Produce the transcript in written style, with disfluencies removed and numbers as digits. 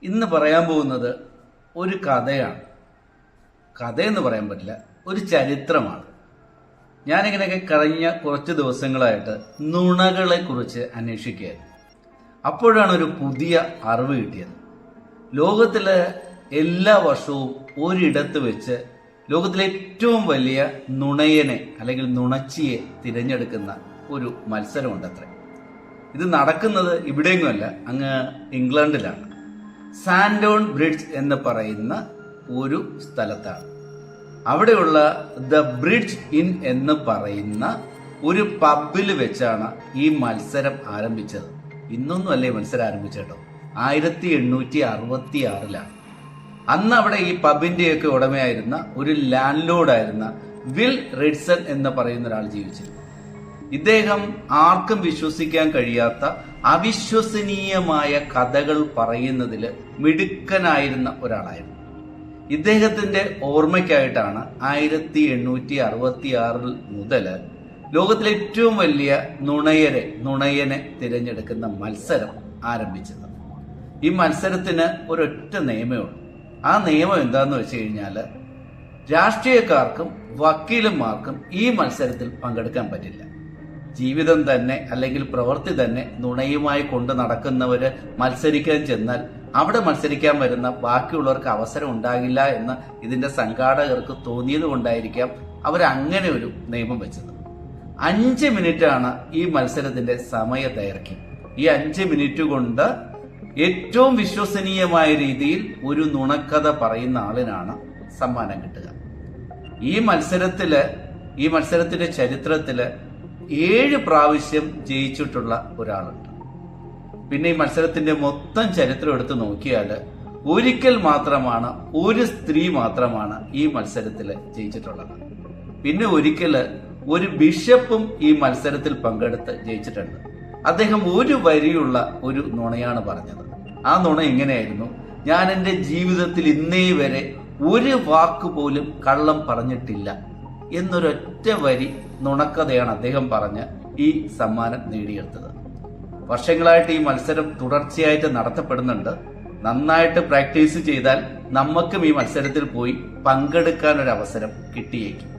ഇന്ന് പറയാൻ പോകുന്നത് ഒരു കഥയാണ്. കഥയെന്ന് പറയാൻ പറ്റില്ല, ഒരു ചരിത്രമാണ്. ഞാനിങ്ങനെയൊക്കെ കഴിഞ്ഞ കുറച്ച് ദിവസങ്ങളായിട്ട് നുണകളെ കുറിച്ച് അന്വേഷിക്കുകയായിരുന്നു. അപ്പോഴാണ് ഒരു പുതിയ അറിവ് കിട്ടിയത്. ലോകത്തിലെ എല്ലാ വർഷവും ഒരിടത്ത് വെച്ച് ലോകത്തിലെ ഏറ്റവും വലിയ നുണയനെ അല്ലെങ്കിൽ നുണച്ചിയെ തിരഞ്ഞെടുക്കുന്ന ഒരു മത്സരമുണ്ടത്രേ. ഇത് നടക്കുന്നത് ഇവിടെയെങ്ങുമല്ല, അങ്ങ് ഇംഗ്ലണ്ടിലാണ്. സാൻഡോൺ ബ്രിഡ്ജ് എന്ന് പറയുന്ന ഒരു സ്ഥലത്താണ്. അവിടെയുള്ള ദ ബ്രിഡ്ജ് ഇൻ എന്ന് പറയുന്ന ഒരു പബ്ബിൽ വെച്ചാണ് ഈ മത്സരം ആരംഭിച്ചത്. ഇന്നൊന്നും അല്ലേ മത്സരം ആരംഭിച്ചേട്ടോ, 1866 അന്ന് അവിടെ ഈ പബിന്റെയൊക്കെ ഉടമയായിരുന്ന ഒരു ലാൻഡ് ലോർഡായിരുന്ന വിൽ റിഡ്സൺ എന്ന് പറയുന്ന ഒരാൾ ജീവിച്ചിരുന്നു. ഇദ്ദേഹം ആർക്കും വിശ്വസിക്കാൻ കഴിയാത്ത അവിശ്വസനീയമായ കഥകൾ പറയുന്നതിൽ മിടുക്കനായിരുന്ന ഒരാളായിരുന്നു. ഇദ്ദേഹത്തിന്റെ ഓർമ്മയ്ക്കായിട്ടാണ് 1866 മുതൽ ലോകത്തിലെ ഏറ്റവും വലിയ നുണയനെ തിരഞ്ഞെടുക്കുന്ന മത്സരം ആരംഭിച്ചത്. ഈ മത്സരത്തിന് ഒരൊറ്റ നിയമമേ ഉള്ളൂ. ആ നിയമം എന്താന്ന് വെച്ച് കഴിഞ്ഞാൽ, രാഷ്ട്രീയക്കാർക്കും വക്കീലന്മാർക്കും ഈ മത്സരത്തിൽ പങ്കെടുക്കാൻ പറ്റില്ല. ജീവിതം തന്നെ അല്ലെങ്കിൽ പ്രവൃത്തി തന്നെ നുണയുമായി കൊണ്ട് നടക്കുന്നവര് മത്സരിക്കാൻ ചെന്നാൽ അവിടെ മത്സരിക്കാൻ വരുന്ന ബാക്കിയുള്ളവർക്ക് അവസരം ഉണ്ടാകില്ല എന്ന് ഇതിന്റെ സംഘാടകർക്ക് തോന്നിയത് കൊണ്ടായിരിക്കാം അവരങ്ങനെ ഒരു നിയമം വെച്ചത്. 5 മിനിറ്റാണ് ഈ മത്സരത്തിന്റെ സമയ ദൈർഘ്യം. ഈ 5 മിനിറ്റ് കൊണ്ട് ഏറ്റവും വിശ്വസനീയമായ രീതിയിൽ ഒരു നുണക്കഥ പറയുന്ന ആളിനാണ് സമ്മാനം കിട്ടുക. ഈ മത്സരത്തിന്റെ ചരിത്രത്തില് 7 പ്രാവശ്യം ജയിച്ചിട്ടുള്ള ഒരാളുണ്ട്. പിന്നെ ഈ മത്സരത്തിന്റെ മൊത്തം ചരിത്രം എടുത്ത് നോക്കിയാൽ ഒരിക്കൽ മാത്രമാണ് ഒരു സ്ത്രീ മാത്രമാണ് ഈ മത്സരത്തിൽ ജയിച്ചിട്ടുള്ളത്. പിന്നെ ഒരിക്കല് ഒരു ബിഷപ്പും ഈ മത്സരത്തിൽ പങ്കെടുത്ത് ജയിച്ചിട്ടുണ്ട്. അദ്ദേഹം ഒരു വരിയുള്ള ഒരു നുണയാണ് പറഞ്ഞത്. ആ നുണ ഇങ്ങനെയായിരുന്നു: ഞാൻ എൻ്റെ ജീവിതത്തിൽ ഇന്നേ വരെ ഒരു വാക്ക് പോലും കള്ളം പറഞ്ഞിട്ടില്ല എന്നൊരൊറ്റ വരി നുണക്കഥയാണ് അദ്ദേഹം പറഞ്ഞ് ഈ സമ്മാനം നേടിയെടുത്തത്. വർഷങ്ങളായിട്ട് ഈ മത്സരം തുടർച്ചയായിട്ട് നടത്തപ്പെടുന്നുണ്ട്. നന്നായിട്ട് പ്രാക്ടീസ് ചെയ്താൽ നമുക്കും ഈ മത്സരത്തിൽ പോയി പങ്കെടുക്കാൻ ഒരു അവസരം കിട്ടിയേക്കും.